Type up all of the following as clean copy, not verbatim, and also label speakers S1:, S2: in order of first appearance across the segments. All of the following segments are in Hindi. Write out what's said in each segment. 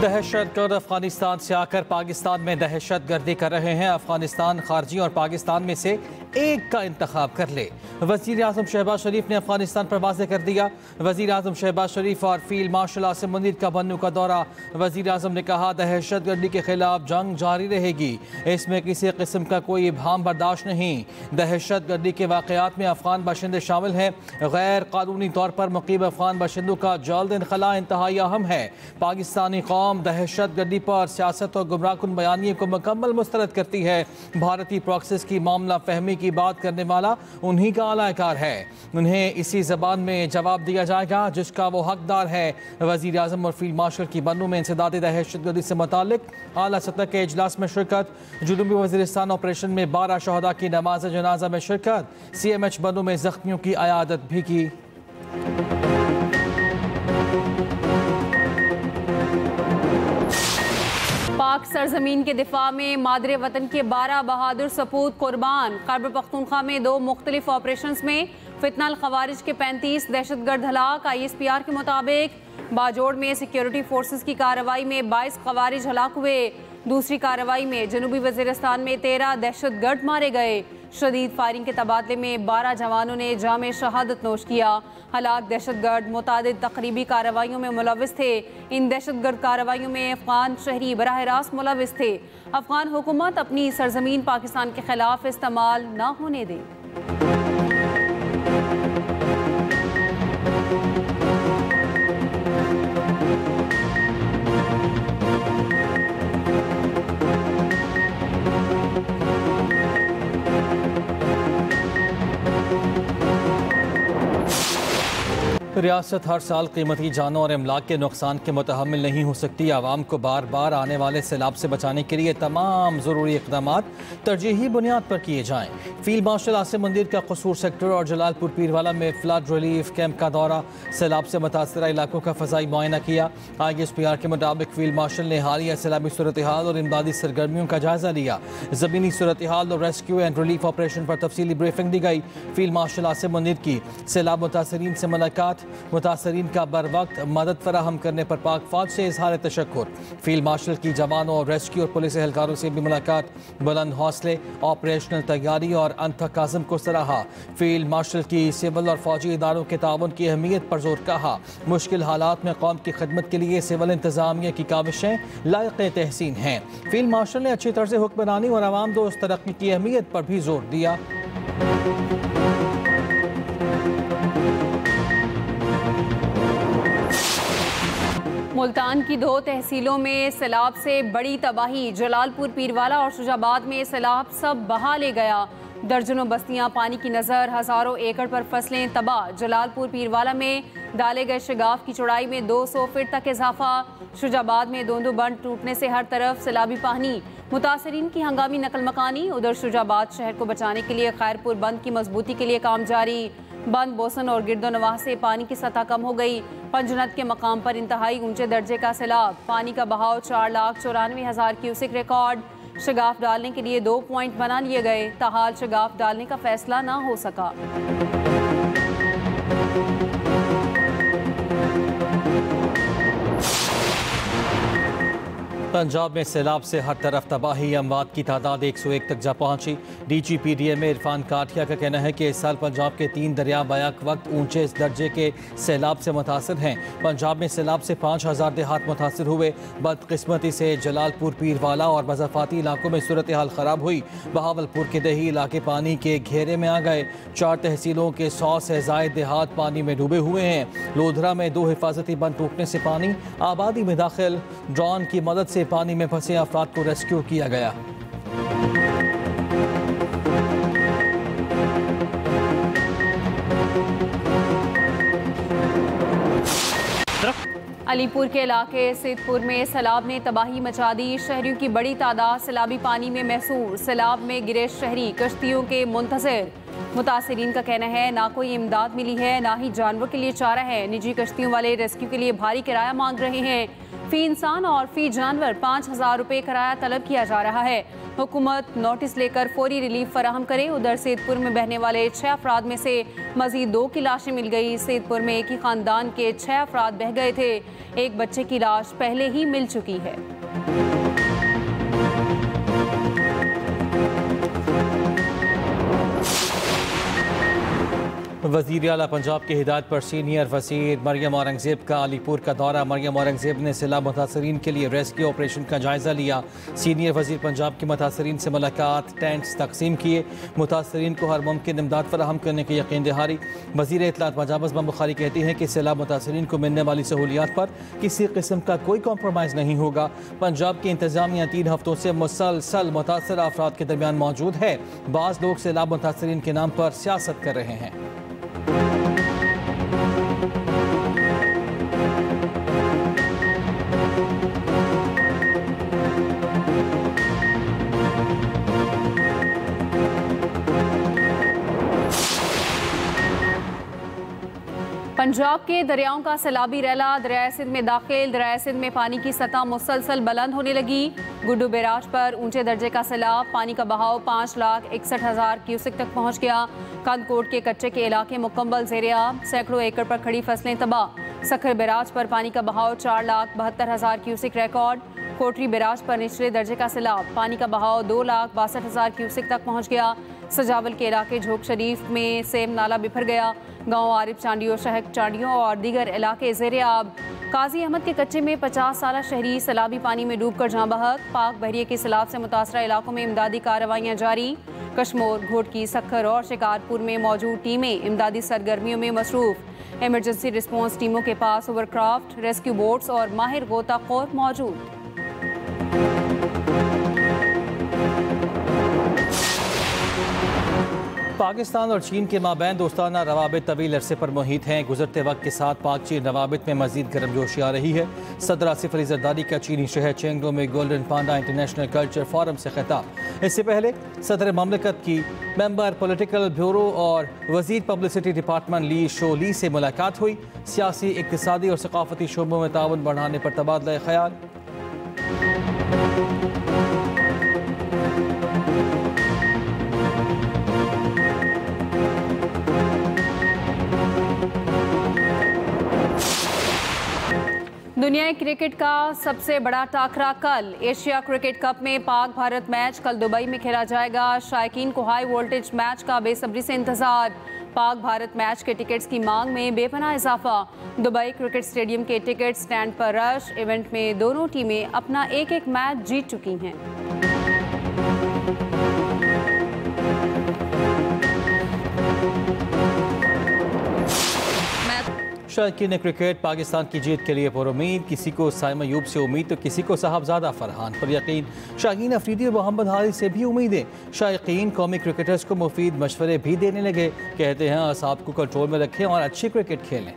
S1: दहशतगर्द अफगानिस्तान से आकर पाकिस्तान में दहशत गर्दी कर रहे हैं। अफगानिस्तान खारजी और पाकिस्तान में से एक का इंतखाब कर ले। वज़ीर आज़म शहबाज शरीफ ने अफगानिस्तान पर वाज़ेह कर दिया। वज़ीर आज़म शहबाज शरीफ और फील्ड मार्शल आसिम मुनीर का बन्नू का दौरा। वज़ीर आज़म ने कहा, दहशत गर्दी के खिलाफ जंग जारी रहेगी, इसमें किसी किस्म का कोई इब्हाम बर्दाश्त नहीं। दहशत गर्दी के वाक़यात में अफगान बाशिंदे शामिल हैं। गैर कानूनी तौर पर मुक़ीम अफगान बाशिंदों का जल्द इनखला इंतहाई अहम है। पाकिस्तानी कौम दहशत गर्दी पर सियासत और गुमराहकुन बयानिए को मुकम्मल मुस्तरद करती है। भारतीय प्रॉक्सिस की मामला फहमी की बात करने वाला उन्हीं का आलाकार है। उन्हें इसी ज़बान में जवाब दिया जाएगा जिसका वो हकदार है। वज़ीर आज़म और फील्ड मार्शल की बन्नू में इंसदाद दहशत गर्दी से मुतालिक आला सतह के इजलास में शिरकत। जुनूबी वज़ीरिस्तान ऑपरेशन में 12 शहदा की नमाज जनाजा में शिरकत। CMH बन्नू में जख्मियों की अयादत भी की।
S2: पाक सरजमीन के दिफा में मादरे वतन के 12 बहादुर सपूत कुर्बान। खैबर पख्तूनख्वा में 2 मुख्तलिफ ऑपरेशंस में फितनल खवारिज के 35 दहशतगर्द हलाक। ISPR के मुताबिक बाजोड़ में सिक्योरिटी फोर्सेस की कार्रवाई में 22 खवारिज हलाक हुए। दूसरी कार्रवाई में जनूबी वज़ीरिस्तान में 13 दहशतगर्द मारे गए। शदीद फायरिंग के तबादले में 12 जवानों ने जामे शहादत नोश किया। हलाक दहशतगर्द मुतादिद तकरीबी कार्रवाइयों में मुलविस थे। इन दहशतगर्द कार्रवाइयों में अफगान शहरी बराह रास्त मुलविस थे। अफगान हुकूमत अपनी सरजमीन पाकिस्तान के खिलाफ इस्तेमाल न होने दे।
S1: रियासत हर साल कीमती जानों और अमलाक के नुकसान के मुतहम्मिल नहीं हो सकती। आवाम को बार बार आने वाले सैलाब से बचाने के लिए तमाम ज़रूरी इक़दाम तरजीही बुनियाद पर किए जाएँ। फील्ड मार्शल आसिम मुनीर का कसूर सेक्टर और जलालपुर पीरवाला में फ्लड रिलीफ कैंप का दौरा। सैलाब से मुतासरा इलाकों का फ़ज़ाई मुआयना किया। ISPR के मुताबिक फील्ड मार्शल ने हालिया सैलाबी सूरत हाल और इमदादी सरगर्मियों का जायज़ा लिया। ज़मीनी सूरत हाल और रेस्क्यू एंड रिलीफ ऑपरेशन पर तफसीली ब्रीफिंग दी गई। फील्ड मार्शल आसिम मुनीर की सैलाब मुतासरीन से मुलाकात। मुतासरीन का बर वक्त मदद फराहम करने पर पाक फौज से इजहार तशक्कुर। फील्ड मार्शल की जवानों और रेस्क्यू और पुलिस एहलकारों से भी मुलाकात। बुलंद हौसले, ऑपरेशनल तैयारी और अंतकाज़म को सराहा। फील्ड मार्शल की सिविल और फौजी इदारों के ताउन की अहमियत पर जोर कहा। मुश्किल हालात में कौम की खिदमत के लिए सिविल इंतजामिया की काविशें लायक़ तहसीन हैं। फील्ड मार्शल ने अच्छी तर्ज हुक्मरानी और आवाम दोस्त तरक्की की अहमियत पर भी जोर दिया।
S2: मुल्तान की 2 तहसीलों में सैलाब से बड़ी तबाही। जलालपुर पीरवाला और शुजाबाद में सैलाब सब बहा ले गया। दर्जनों बस्तियां पानी की नज़र, हज़ारों एकड़ पर फसलें तबाह। जलालपुर पीरवाला में डाले गए शगाफ की चौड़ाई में 200 फीट तक इजाफा। शुजाबाद में दोंदो बंद टूटने से हर तरफ सैलाबी पानी। मुतासरीन की हंगामी नकल मकानी। उधर शुजाबाद शहर को बचाने के लिए खैरपुर बंद की मजबूती के लिए काम जारी। बंद बोसन और गिरदोनवाह से पानी की सतह कम हो गई। पंजनत के मकाम पर इंतहाई ऊंचे दर्जे का सैलाब। पानी का बहाव 4,94,000 क्यूसिक रिकॉर्ड। शगाफ डालने के लिए 2 पॉइंट बना लिए गए। ताहाल शगाफ डालने का फैसला ना हो सका।
S1: पंजाब में सैलाब से हर तरफ तबाही। अमवात की तादाद 101 तक जा पहुंची। DGPDM इरफान काठिया का कहना है कि इस साल पंजाब के 3 दरिया बैक वक्त ऊंचे दर्जे के सैलाब से मुतासर हैं। पंजाब में सैलाब से 5,000 देहात मुतासर हुए। बदकिस्मती से जलालपुर पीरवाला और मज़ाफ़ाती इलाकों में सूरत हाल ख़राब हुई। बहावलपुर के दही इलाके पानी के घेरे में आ गए। 4 तहसीलों के 100 से ज़ायद देहात पानी में डूबे हुए हैं। लोधरा में 2 हिफाजती बंद टूटने से पानी आबादी में दाखिल। ड्रोन की मदद से पानी में फंसे अफराद को रेस्क्यू किया गया।
S2: अलीपुर के इलाके सिद्धपुर में सैलाब ने तबाही मचा दी। शहरियों की बड़ी तादाद सैलाबी पानी में महसूर। सैलाब में गिरे शहरी, कश्तियों के मुंतज़िर। मुतासरीन का कहना है ना कोई इमदाद मिली है, ना ही जानवरों के लिए चारा है। निजी कश्तियों वाले रेस्क्यू के लिए भारी किराया मांग रहे हैं। फी इंसान और फी जानवर 5,000 रुपये किराया तलब किया जा रहा है। हुकूमत नोटिस लेकर फौरी रिलीफ फराहम करे। उधर सैदपुर में बहने वाले 6 अफराद में से मजीद 2 की लाशें मिल गई। सैदपुर में एक ही खानदान के 6 अफराद बह गए थे। एक बच्चे की लाश पहले ही मिल चुकी है।
S1: वज़ीर आला पंजाब की हिदायत पर सीनियर वज़ीर मरियम औरंगज़ेब का अलीपुर का दौरा। मरियम औरंगज़ेब ने सैलाब मुतासरीन के लिए रेस्क्यू ऑपरेशन का जायज़ा लिया। सीनियर वज़ीर पंजाब की मुतासरीन से मुलाकात, टेंट्स तकसीम किए, मुतासरीन को हर मुमकिन इमदाद फराहम करने की यकीन दहारी। वज़ीर इत्तलात पंजाब असमा बुखारी कहती हैं कि सैलाब मुतासरीन को मिलने वाली सहूलियात पर किसी किस्म का कोई कॉम्प्रोमाइज़ नहीं होगा। पंजाब की इंतजामिया 3 हफ्तों से मुसलसल मुतासर अफराद के दरमियान मौजूद है। बाज़ लोग सैलाब मुतासरीन के नाम पर सियासत कर रहे हैं।
S2: पंजाब के दरियाओं का सैलाबी रैला दरिया सिंध में दाखिल। दरिया सिंध में पानी की सतह मुसलसल बुलंद होने लगी। गुड्डू बैराज पर ऊंचे दर्जे का सैलाब, पानी का बहाव 5,61,000 क्यूसेक तक पहुंच गया। कंदकोट के कच्चे के इलाके मुकम्मल ज़ेर-ए-आब, सैकड़ों एकड़ पर खड़ी फसलें तबाह। सखर बैराज पर पानी का बहाव 4,72,000 क्यूसेक रिकॉर्ड। कोटरी बैराज पर निचले दर्जे का सैलाब, पानी का बहाव 2,62,000 क्यूसेक तक पहुंच गया। सजावल के इलाके झोंक शरीफ में सेम नाला बिफर गया। गांव आरिफ चांडियों, शहक चांडियों और दीगर इलाके ज़ेर-ए-आब। काजी अहमद के कच्चे में 50 साला शहरी सैलाबी पानी में डूब कर जाँ बहक। पाक बहरिए के सैलाब से मुतासरा इलाकों में इमदादी कार्रवाइयाँ जारी। कश्मोर, घोटकी, सखर और शिकारपुर में मौजूद टीमें इमदादी सरगर्मियों में मसरूफ। इमरजेंसी रिस्पॉन्स टीमों के पास ओवरक्राफ्ट, रेस्क्यू बोट्स और माहिर गोताखोर मौजूद।
S1: पाकिस्तान और चीन के माबैन दोस्ताना रवाबित तवील अरसे पर मुहित हैं। गुजरते वक्त के साथ पाक चीन रवाबित में मजीद गर्मजोशी आ रही है। सदर आसिफ अली जरदारी का चीनी शहर चेंगडो में गोल्डन पांडा इंटरनेशनल कल्चर फोरम से खिताब। इससे पहले सदर ममलकत की मेंबर पॉलिटिकल ब्यूरो और वजीर पब्लिसिटी डिपार्टमेंट ली शो ली से मुलाकात हुई। सियासी, इक्तिसादी और सकाफती शोबों में ताउन बढ़ाने पर तबादला ख्याल।
S2: दुनिया क्रिकेट का सबसे बड़ा टाकरा कल। एशिया क्रिकेट कप में पाक भारत मैच कल दुबई में खेला जाएगा। शायकीन को हाई वोल्टेज मैच का बेसब्री से इंतजार। पाक भारत मैच के टिकट्स की मांग में बेपनाह इजाफा। दुबई क्रिकेट स्टेडियम के टिकट स्टैंड पर रश। इवेंट में दोनों टीमें अपना एक मैच जीत चुकी हैं।
S1: शायकीन क्रिकेट पाकिस्तान की जीत के लिए पुरुमीद। किसी को साइम अयूब से उम्मीद तो किसी को साहबजादा फरहान पर यकीन। शाहीन अफरीदी और मोहम्मद हारिस से भी उम्मीदें। शायकीन कौमी क्रिकेटर्स को मुफीद मशवरे भी देने लगे। कहते हैं असाब को कंट्रोल में रखें और अच्छी क्रिकेट खेलें।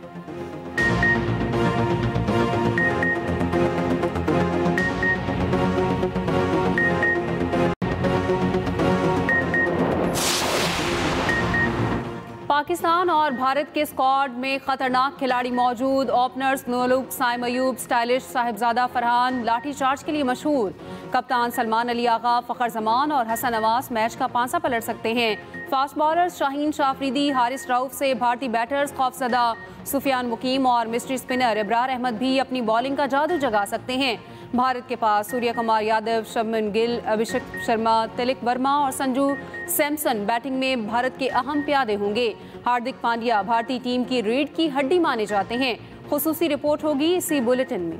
S2: पाकिस्तान और भारत के स्क्वाड में खतरनाक खिलाड़ी मौजूद। ओपनर्स नोलुक, साइम अयूब, स्टाइलिश साहिबजादा फरहान लाठी चार्ज के लिए मशहूर। कप्तान सलमान अली आगा, फ़खर जमान और हसन नवाज मैच का पांसा पलट सकते हैं। फास्ट बॉलर्स शाहीन शाह अफरीदी, हारिस रऊफ से भारतीय बैटर्स खौफजदा। सुफियान मुकीम और मिस्ट्री स्पिनर इब्रार अहमद भी अपनी बॉलिंग का जादू जगा सकते हैं। भारत के पास सूर्य कुमार यादव, शुभमन गिल, अभिषेक शर्मा, तिलक वर्मा और संजू सैमसन बैटिंग में भारत के अहम प्यादे होंगे। हार्दिक पांड्या भारतीय टीम की रीढ़ की हड्डी माने जाते हैं। खुसूसी रिपोर्ट होगी इसी बुलेटिन में।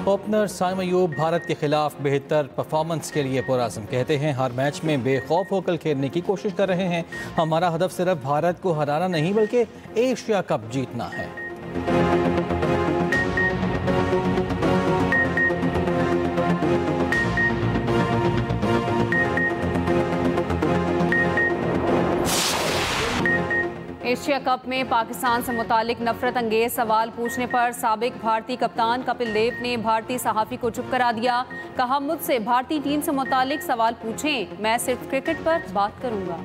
S1: ओपनर साइम अयूब भारत के खिलाफ बेहतर परफॉर्मेंस के लिए पुरअज़्म। कहते हैं हर मैच में बेखौफ होकर खेलने की कोशिश कर रहे हैं। हमारा हदफ सिर्फ भारत को हराना नहीं बल्कि एशिया कप जीतना है।
S2: एशिया कप में पाकिस्तान से मुतालिक नफरत अंगेज सवाल पूछने पर साबिक भारतीय कप्तान कपिल देव ने भारतीय सहाफ़ी को चुप करा दिया। कहा, मुझसे भारतीय टीम से मुतालिक सवाल पूछें, मैं सिर्फ क्रिकेट पर बात करूंगा।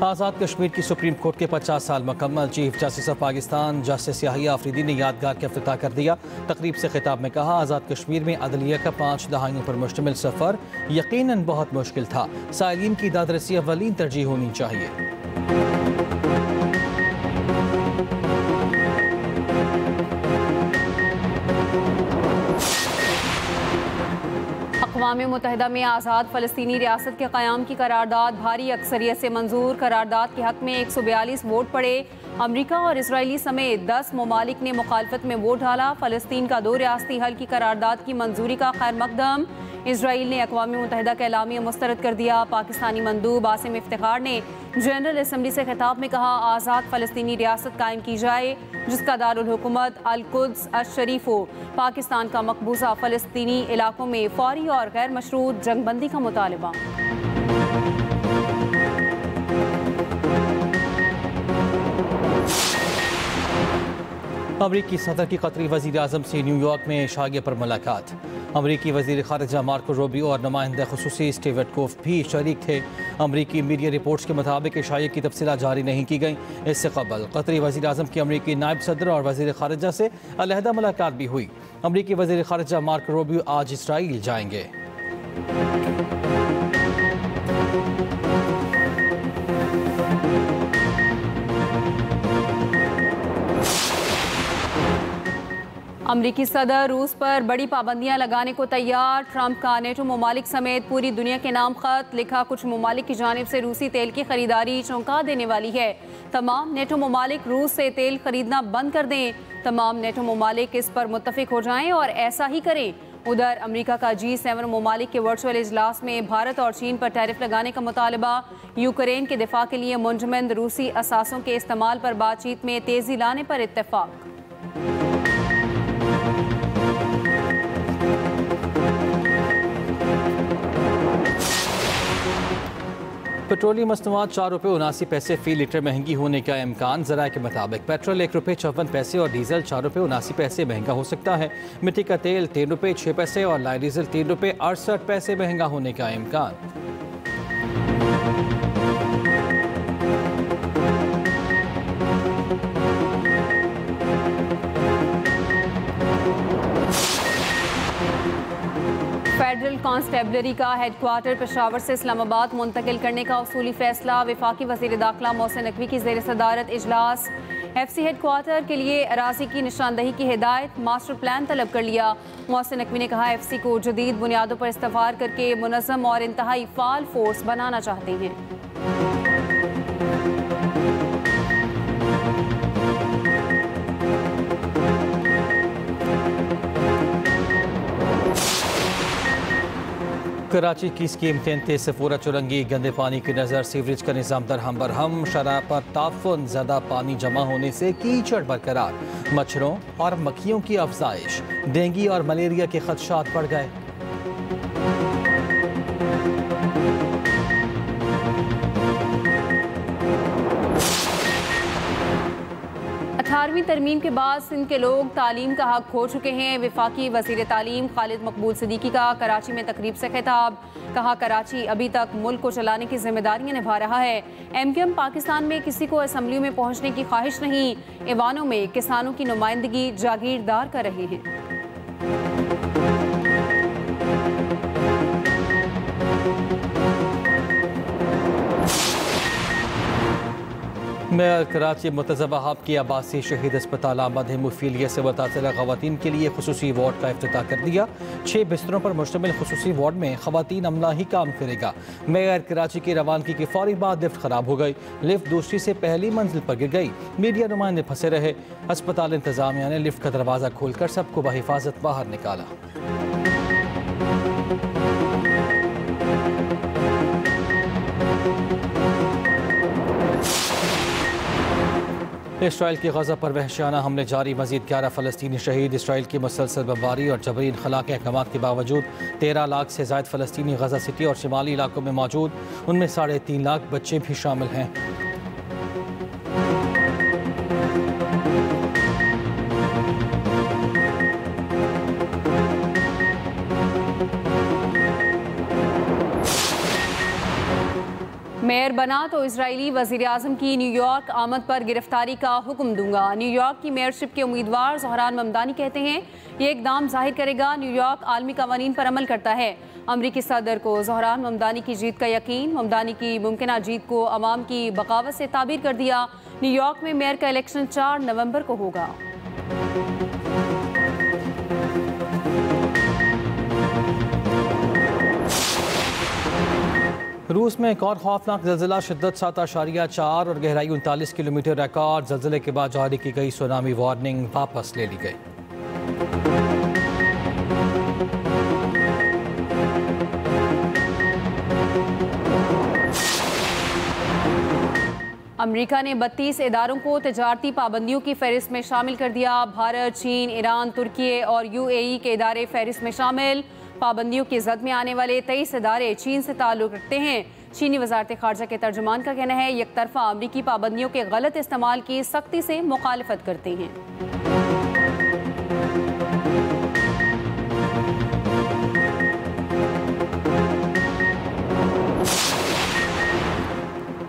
S1: आज़ाद कश्मीर की सुप्रीम कोर्ट के 50 साल मुकम्मल। Chief justice of Pakistan justice Yahya Afridi ने यादगार का इफ्तिताह कर दिया। तकरीब से खिताब में कहा, आज़ाद कश्मीर में अदलिया का 5 दहाइयों पर मुश्तमिल सफ़र यकीनन बहुत मुश्किल था। साइलिन की दादरसी अव्वलीन तरजीह होनी चाहिए।
S2: अक़वाम मुत्तहिदा में आज़ाद फ़लस्तीनी रियासत के क़याम की करारदाद भारी अक्सरियत से मंजूर। करारदाद के हक़ में 142 वोट पड़े। अमरीका और इसराइली समेत 10 ममालिक ने मुखालफत में वोट डाला। फ़लस्तीन का 2 रियासती हल की करारदाद की मंजूरी का खैर मकदम। इसराइल ने अक़वाम मुत्तहिदा का एलामिया मुस्तरद कर दिया। पाकिस्तानी मंदूब आसिम इफ्तिखार ने जनरल असम्बली से खिताब में कहा, आज़ाद फ़लस्तीनी रियासत कायम की जाए जिसका दारुल हुकूमत अल-कुद्स अश-शरीफ हो। पाकिस्तान का मकबूजा फ़लस्तीनी इलाकों में फौरी और गैर मशरूत जंगबंदी का मुतालबा।
S1: अमरीकी सदर की कतरी वज़ीर आज़म से न्यूयॉर्क में शागिया पर मुलाकात। अमरीकी वज़ीर ख़ारिजा मार्को रूबियो और नुमाइंदा ख़ुसूसी स्टीव विटकोफ भी शरीक थे। अमरीकी मीडिया रिपोर्ट्स के मुताबिक शागिया की तफसीलात जारी नहीं की गई। इससे कबल कतरी वज़ीर आज़म की अमरीकी नायब सदर और वज़ीर ख़ारिजा से अलहदा मुलाकात भी हुई। अमरीकी वज़ीर ख़ारिजा मार्को रूबियो आज इसराइल जाएंगे।
S2: अमरीकी सदर रूस पर बड़ी पाबंदियां लगाने को तैयार। ट्रंप का नेटो ममालिक समेत पूरी दुनिया के नाम खत लिखा। कुछ ममालिक की जानिब से रूसी तेल की खरीदारी चौंका देने वाली है। तमाम नेटो ममालिक रूस से तेल खरीदना बंद कर दें। तमाम नेटो ममालिक इस पर मुत्तफिक हो जाएं और ऐसा ही करें। उधर अमरीका का G7 ममालिक के वर्चुअल इजलास में भारत और चीन पर टैरिफ लगाने का मुतालबा। यूक्रेन के दिफा के लिए मुंजमद रूसी असासों के इस्तेमाल पर बातचीत में तेजी लाने पर इत्तेफाक।
S1: पेट्रोलियम मसनूआत 4 रुपये 79 पैसे फी लीटर महंगी होने का इम्कान। ज़राए के मुताबिक पेट्रोल 1 रुपये 54 पैसे और डीजल 4 रुपये 79 पैसे महंगा हो सकता है। मिट्टी का तेल 3 रुपये 6 पैसे और लाइट डीजल 3 रुपये 68 पैसे महंगा होने का इम्कान।
S2: फेडरल कांस्टेबलरी का हेडक्वार्टर पेशावर से इस्लामाबाद मुंतकिल करने का उसूली फैसला। वफाकी वज़ीर दाखिला मोहसिन नकवी की ज़ेर सदारत इजलास। FC हेडक्वार्टर के लिए अराजी की निशानदही की हिदायत। मास्टर प्लान तलब कर लिया। मोहसिन नकवी ने कहा, FC को जदीद बुनियादों पर इस्तफार करके मुनज़्ज़म और इंतहाई फ़ाल फोर्स बनाना चाहते हैं।
S1: कराची की स्कीम 33 से पूरा चुरंगी। गंदे पानी की नज़र सीवरेज का निज़ाम दरहम बरहम। शराह पर ताफुन ज़्यादा पानी जमा होने से कीचड़ बरकरार। मच्छरों और मक्खियों की अफजाइश। डेंगू और मलेरिया के खदशात बढ़ गए।
S2: 18वीं तरमीम के बाद सिंध के लोग तालीम का हक खो चुके हैं। वफाकी वज़ीर तालीम खालिद मकबूल सिद्दीकी का कराची में तकरीब से खिताब। कहा, कराची अभी तक मुल्क को चलाने की जिम्मेदारियां निभा रहा है। MQM पाकिस्तान में किसी को असम्बली में पहुंचने की ख्वाहिश नहीं। ऐवानों में किसानों की नुमाइंदगी जागीरदार कर रहे हैं।
S1: मेयर कराची मुतज़्ज़बा हब की आबासी शहीद अस्पताल आमद हेमोफीलिया से मुतासरा ख़वातीन के लिए खुसूसी वार्ड का इफ्तिताह कर दिया। 6 बिस्तरों पर मुश्तमिल खुसूसी वार्ड में ख़वातीन अमला ही काम करेगा। मेयर कराची की रवानगी के फौरी बाद लिफ्ट ख़राब हो गई। लिफ्ट दूसरी से पहली मंजिल पर गिर गई। मीडिया नुमाइंदे फंसे रहे। अस्पताल इंतज़ामिया ने लिफ्ट का दरवाज़ा खोलकर सबको बहिफाजत बाहर निकाला। इसराइल की गजा पर वहशियाना हमले जारी, मजीद 11 फ़लस्तीनी शहीद। इसराइल की मुसलसल बमबारी और जबरी इनखला के अहकाम के बावजूद 13 लाख से ज़ायद फ़लस्तीनी गजा सिटी और शिमाली इलाकों में मौजूद, उनमें 3.5 लाख बच्चे भी शामिल हैं।
S2: मेयर बना तो इजरायली वज़ीर आज़म की न्यूयॉर्क आमद पर गिरफ्तारी का हुक्म दूंगा। न्यूयॉर्क की मेयरशिप के उम्मीदवार ज़ोहरान ममदानी कहते हैं ये इकदाम जाहिर करेगा न्यूयॉर्क आलमी कवानीन पर अमल करता है। अमरीकी सदर को ज़ोहरान ममदानी की जीत का यकीन, ममदानी की मुमकिना जीत को अवाम की बगावत से ताबीर कर दिया। न्यूयॉर्क में मेयर का इलेक्शन 4 नवंबर को होगा।
S1: रूस में एक और खौफनाक ज़लज़ला, शिद्दत 7.4 और गहराई 39 किलोमीटर रिकॉर्ड। ज़लज़ले के बाद जारी की गई सुनामी वार्निंग वापस ले ली गई।
S2: अमेरिका ने 32 इदारों को तजारती पाबंदियों की फहरिस्त में शामिल कर दिया। भारत, चीन, ईरान, तुर्की और UAE के इदारे फहरिस्त में शामिल। पाबंदियों की जद में आने वाले 23 इदारे चीन से ताल्लुक़ रखते हैं। चीनी वज़ारत ख़ारजा के तर्जुमान का कहना है एक तरफ़ा अमरीकी पाबंदियों के गलत इस्तेमाल की सख्ती से मुखालफत करते हैं।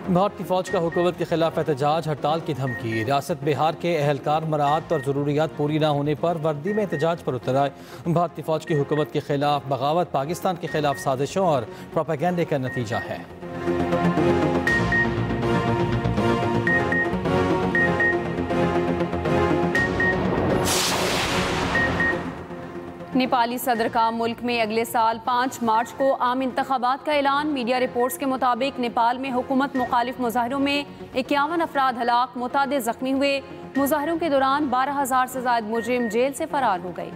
S1: भारतीय फौज का हुकूमत के खिलाफ एहतजाज, हड़ताल की धमकी। रियासत बिहार के एहलकार मराहत और ज़रूरियात पूरी न होने पर वर्दी में एहतजाज पर उतर आए। भारतीय फौज की हुकूमत के खिलाफ बगावत पाकिस्तान के खिलाफ साजिशों और प्रोपेगेंडे का नतीजा है।
S2: नेपाली सदर का मुल्क में अगले साल 5 मार्च को आम इंतखाबात का ऐलान। मीडिया रिपोर्ट्स के मुताबिक नेपाल में हुकूमत मुखालिफ मुजाहरों में 51 अफराद हलाक, मुतादिद जख्मी हुए। मुजाहरों के दौरान 12,000 से ज़ायद मुजरिम जेल से फरार हो गए।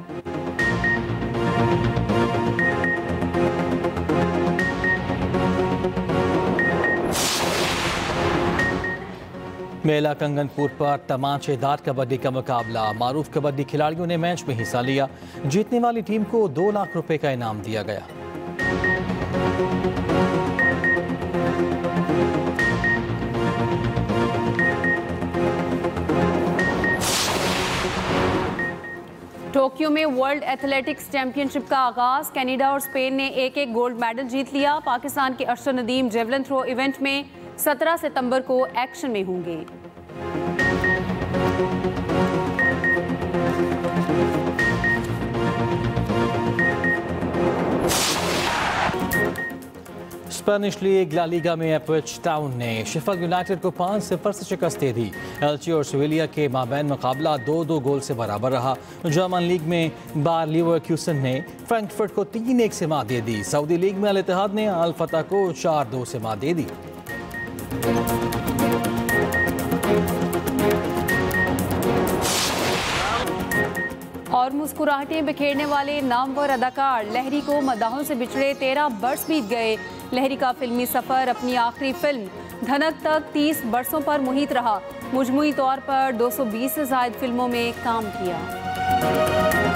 S1: मेला कंगनपुर पर तमाचेदार कबड्डी का मुकाबला। मारूफ कबड्डी खिलाड़ियों ने मैच में हिस्सा लिया। जीतने वाली टीम को 2 लाख रुपए का इनाम दिया गया।
S2: टोक्यो में वर्ल्ड एथलेटिक्स चैंपियनशिप का आगाज। कनाडा और स्पेन ने एक गोल्ड मेडल जीत लिया। पाकिस्तान के Arshad Nadeem javelin throw event में 17 सितंबर को एक्शन में होंगे।
S1: स्पेनिश लीग ला लीगा में एपविच टाउन ने शेफील्ड यूनाइटेड को 5-0 से शिकस्त दे दी। एल्चे और सेविलिया के माबैन मुकाबला 2-2 गोल से बराबर रहा। जर्मन लीग में बायर लीवरक्यूसन ने फ्रैंकफर्ट को 3-1 से मात दे दी। सऊदी लीग में अल इत्तेहाद ने अल फतह को 4-2 से मात दे दी।
S2: और मुस्कुराहटें बिखेरने वाले नामवर अदाकार लहरी को मदाहों से बिछड़े 13 बरस बीत गए। लहरी का फिल्मी सफ़र अपनी आखिरी फिल्म धनक तक 30 बरसों पर मुहित रहा। मजमूई तौर पर 220 से ज़ायद फिल्मों में काम किया।